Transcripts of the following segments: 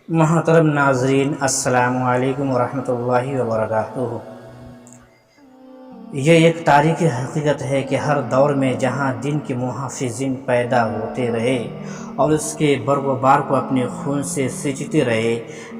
محترم ناظرین، السلام علیکم ورحمۃ اللہ وبرکاتہ۔ یہ ایک تاریخی حقیقت ہے کہ ہر دور میں جہاں دین کے محافظین پیدا ہوتے رہے اور اس کے برگ و بار کو اپنے خون سے سینچتے رہے،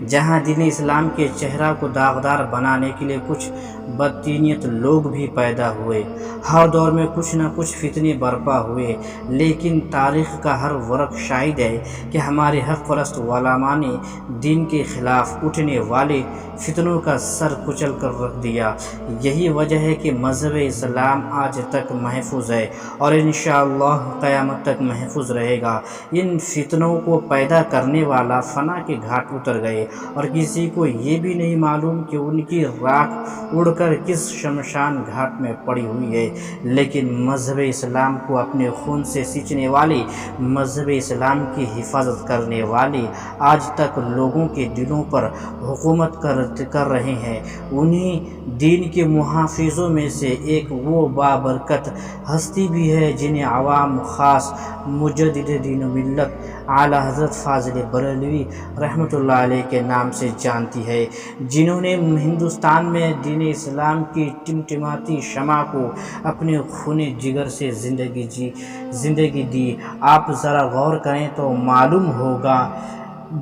جہاں دین اسلام کے چہرہ کو داغدار بنانے کے لیے کچھ بدتینیت لوگ بھی پیدا ہوئے، ہر دور میں کچھ نہ کچھ فتنے برپا ہوئے، لیکن تاریخ کا ہر ورق شاہد ہے کہ ہمارے حق پرست علماء نے دین کے خلاف اٹھنے والے فتنوں کا سر کچل کر رکھ دیا۔ یہی وجہ ہے کہ مذہب اسلام آج تک محفوظ ہے اور انشاءاللہ قیامت تک محفوظ رہے گا۔ ان فتنوں کو پیدا کرنے والا فنا کے گھاٹ اتر گئے اور کسی کو یہ بھی نہیں معلوم کہ ان کی راکھ اڑ کر کس شمشان گھاٹ میں پڑی ہوئی ہے، لیکن مذہب اسلام کو اپنے خون سے سینچنے والے، مذہب اسلام کی حفاظت کرنے والے آج تک لوگوں کے دلوں پر حکومت کر رہے ہیں۔ انہی دین کے محافظوں میں سے ایک وہ بابرکت ہستی بھی ہے جنہیں عوام خاص مجدد دین و ملت اعلی حضرت فاضل بریلوی رحمۃ اللہ علیہ کے نام سے جانتی ہے، جنہوں نے ہندوستان میں دین اسلام کی ٹمٹماتی شمع کو اپنے خون جگر سے زندگی دی۔ آپ ذرا غور کریں تو معلوم ہوگا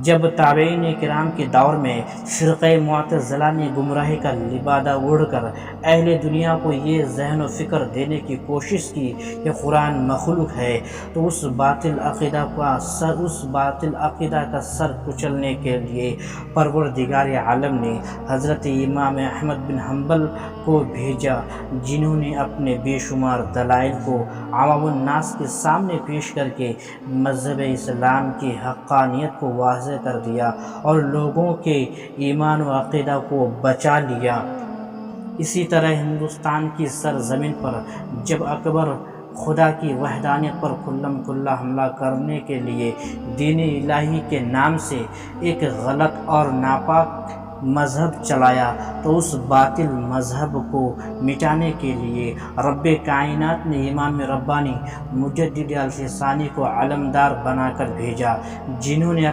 جب تابعین کرام کے دور میں فرقہ معتزلہ نے گمراہی کا لبادہ اوڑھ کر اہل دنیا کو یہ ذہن و فکر دینے کی کوشش کی کہ قرآن مخلوق ہے، تو اس باطل عقیدہ کا سر کچلنے کے لیے پروردگار عالم نے حضرت امام احمد بن حنبل کو بھیجا، جنہوں نے اپنے بے شمار دلائل کو عوام الناس کے سامنے پیش کر کے مذہب اسلام کی حقانیت کو واضح کر دیا اور لوگوں کے ایمان و عقیدہ کو بچا لیا۔ اسی طرح ہندوستان کی سرزمین پر جب اکبر خدا کی وحدانیت پر کھلم کھلا حملہ کرنے کے لیے دین الہی کے نام سے ایک غلط اور ناپاک مذہب چلایا، تو اس باطل مذہب کو مٹانے کے لیے رب کائنات نے امام ربانی مجدد الف ثانی کو علمدار بنا کر بھیجا، جنہوں نے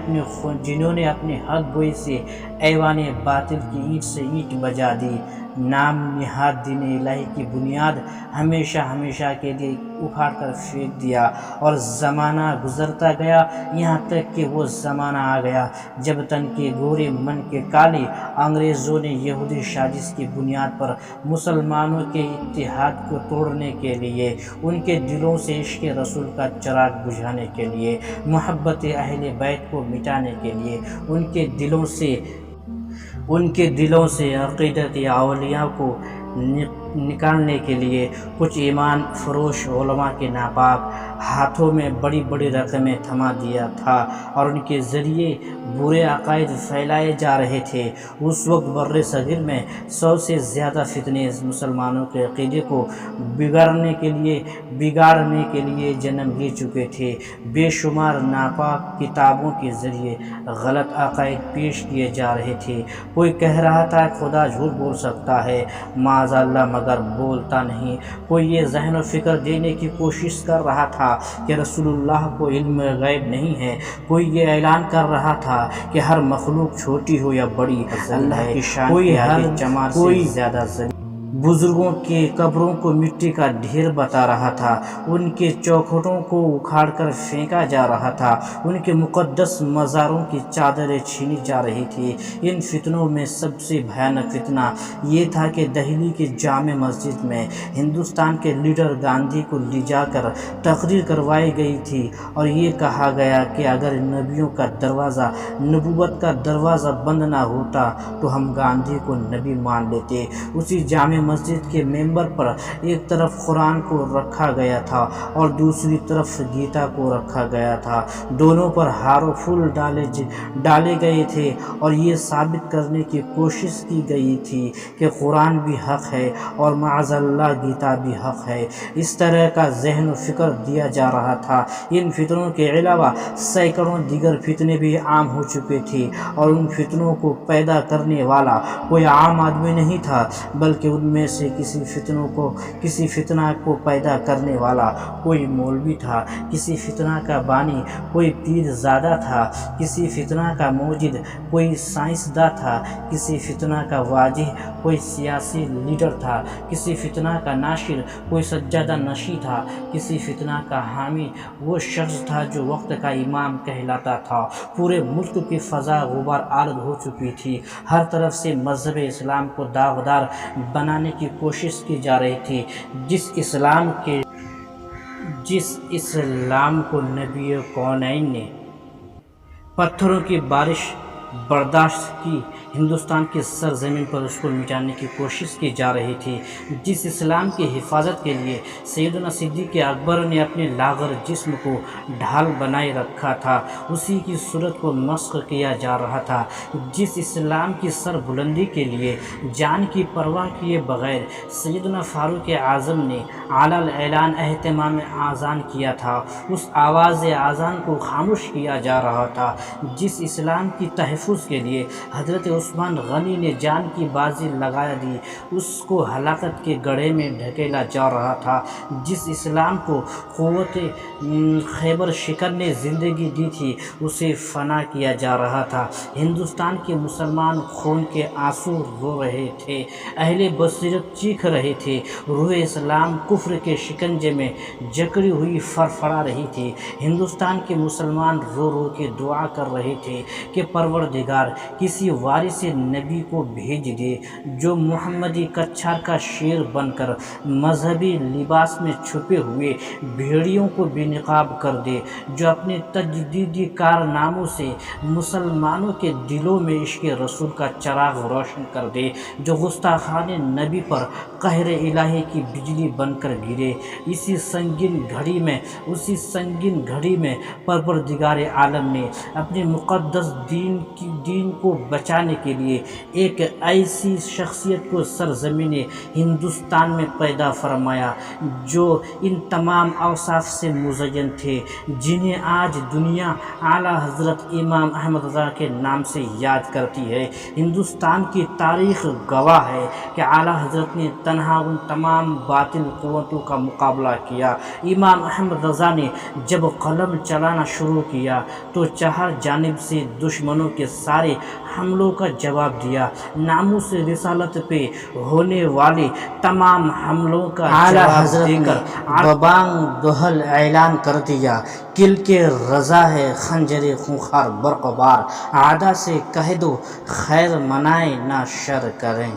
اپنے حق گوئی سے ایوان باطل کی اینٹ سے اینٹ بجا دی۔ نام نہاد دین الہی کی بنیاد ہمیشہ کے لیے اکھاڑ کر پھینک دیا، اور زمانہ گزرتا گیا، یہاں تک کہ وہ زمانہ آ گیا جب تن کے گورے من کے کالے انگریزوں نے یہودی سازش کی بنیاد پر مسلمانوں کے اتحاد کو توڑنے کے لیے، ان کے دلوں سے عشق رسول کا چراغ بجھانے کے لیے، محبت اہل بیت کو مٹانے کے لیے، ان کے دلوں سے عقیدت اولیاء کو نکالنے کے لیے کچھ ایمان فروش علماء کے ناپاک ہاتھوں میں بڑی بڑی رقمیں تھما دیا تھا اور ان کے ذریعے برے عقائد پھیلائے جا رہے تھے۔ اس وقت بر صغیر میں 100 سے زیادہ فتنے مسلمانوں کے عقیدے کو بگاڑنے کے لیے جنم لے چکے تھے۔ بے شمار ناپاک کتابوں کے ذریعے غلط عقائد پیش کیے جا رہے تھے۔ کوئی کہہ رہا تھا خدا جھوٹ بول سکتا ہے، معاذ اللہ، مگر بولتا نہیں۔ کوئی یہ ذہن و فکر دینے کی کوشش کر رہا تھا کہ رسول اللہ کو علم غیب نہیں ہے۔ کوئی یہ اعلان کر رہا تھا کہ ہر مخلوق چھوٹی ہو یا بڑی اللہ کی شان کے آگے چمار سے زیادہ ذلیل۔ بزرگوں کے قبروں کو مٹی کا ڈھیر بتا رہا تھا، ان کے چوکھٹوں کو اکھاڑ کر پھینکا جا رہا تھا، ان کے مقدس مزاروں کی چادریں چھینی جا رہی تھی۔ ان فتنوں میں سب سے بھیانک فتنہ یہ تھا کہ دہلی کی جامع مسجد میں ہندوستان کے لیڈر گاندھی کو لے جا کر تقریر کروائی گئی تھی اور یہ کہا گیا کہ اگر نبوت کا دروازہ بند نہ ہوتا تو ہم گاندھی کو نبی مان لیتے۔ اسی جامع مسجد کے ممبر پر ایک طرف قرآن کو رکھا گیا تھا اور دوسری طرف گیتا کو رکھا گیا تھا، دونوں پر ہار و پھول ڈالے گئے تھے اور یہ ثابت کرنے کی کوشش کی گئی تھی کہ قرآن بھی حق ہے اور معاذ اللہ گیتا بھی حق ہے۔ اس طرح کا ذہن و فکر دیا جا رہا تھا۔ ان فتنوں کے علاوہ سینکڑوں دیگر فتنے بھی عام ہو چکے تھے اور ان فتنوں کو پیدا کرنے والا کوئی عام آدمی نہیں تھا، بلکہ ان میں سے کسی فتنہ کو پیدا کرنے والا کوئی مولوی تھا، کسی فتنہ کا بانی کوئی پیر زادہ تھا، کسی فتنہ کا موجد کوئی سائنسداں تھا، کسی فتنہ کا واجح کوئی سیاسی لیڈر تھا، کسی فتنہ کا ناشر کوئی سجادہ نشیں تھا، کسی فتنہ کا حامی وہ شخص تھا جو وقت کا امام کہلاتا تھا۔ پورے ملک کی فضا غبار آلود ہو چکی تھی، ہر طرف سے مذہب اسلام کو داغدار بنانے کی کوشش کی جا رہی تھی، جس اسلام کو نبی کونین نے پتھروں کی بارش برداشت کی، ہندوستان کی سرزمین پر اس کو مٹانے کی کوشش کی جا رہی تھی، جس اسلام کی حفاظت کے لیے سیدنا صدیق اکبر نے اپنے لاغر جسم کو ڈھال بنائے رکھا تھا، اسی کی صورت کو مسخ کیا جا رہا تھا، جس اسلام کی سر بلندی کے لیے جان کی پرواہ کیے بغیر سیدنا فاروق اعظم نے اعلیٰ اعلان اہتمام اذان کیا تھا، اس آواز اذان کو خاموش کیا جا رہا تھا، جس اسلام کی تحفظ کے لیے حضرت عثمان غنی نے جان کی بازی لگا دی، اس کو ہلاکت کے گڑھے میں ڈھکیلا جا رہا تھا، جس اسلام کو قوت خیبر شکن نے زندگی دی تھی اسے فنا کیا جا رہا تھا۔ ہندوستان کے مسلمان خون کے آنسو رو رہے تھے، اہل بصیرت چیخ رہے تھے، روح اسلام کفر کے شکنجے میں جکڑی ہوئی فرفڑا رہی تھی، ہندوستان کے مسلمان رو رو کے دعا کر رہے تھے کہ پروردگار کسی وارث نبی کو بھیج دے جو محمدی کچھار کا شیر بن کر مذہبی لباس میں چھپے ہوئے بھیڑیوں کو بے نقاب کر دے، جو اپنے تجدیدی کارناموں سے مسلمانوں کے دلوں میں عشق رسول کا چراغ روشن کر دے، جو گستاخان نبی پر قہر الہی کی بجلی بن کر گرے۔ اسی سنگین گھڑی میں پروردگار عالم نے اپنے مقدس دین کو بچانے کے لیے ایک ایسی شخصیت کو سرزمین ہندوستان میں پیدا فرمایا جو ان تمام اوصاف سے مزین تھے، جنہیں آج دنیا اعلیٰ حضرت امام احمد رضا کے نام سے یاد کرتی ہے۔ ہندوستان کی تاریخ گواہ ہے کہ اعلیٰ حضرت نے تنہا ان تمام باطل قوتوں کا مقابلہ کیا۔ امام احمد رضا نے جب قلم چلانا شروع کیا تو چار جانب سے دشمنوں کے سارے حملوں کا جواب دیا، ناموس رسالت پہ ہونے والے تمام حملوں کا جواب دے کر ببانگ دہل اعلان کر دیا، کل کے رضا ہے خنجر خونخوار برق بار، اعدا سے کہہ دو خیر منائیں نہ شر کریں۔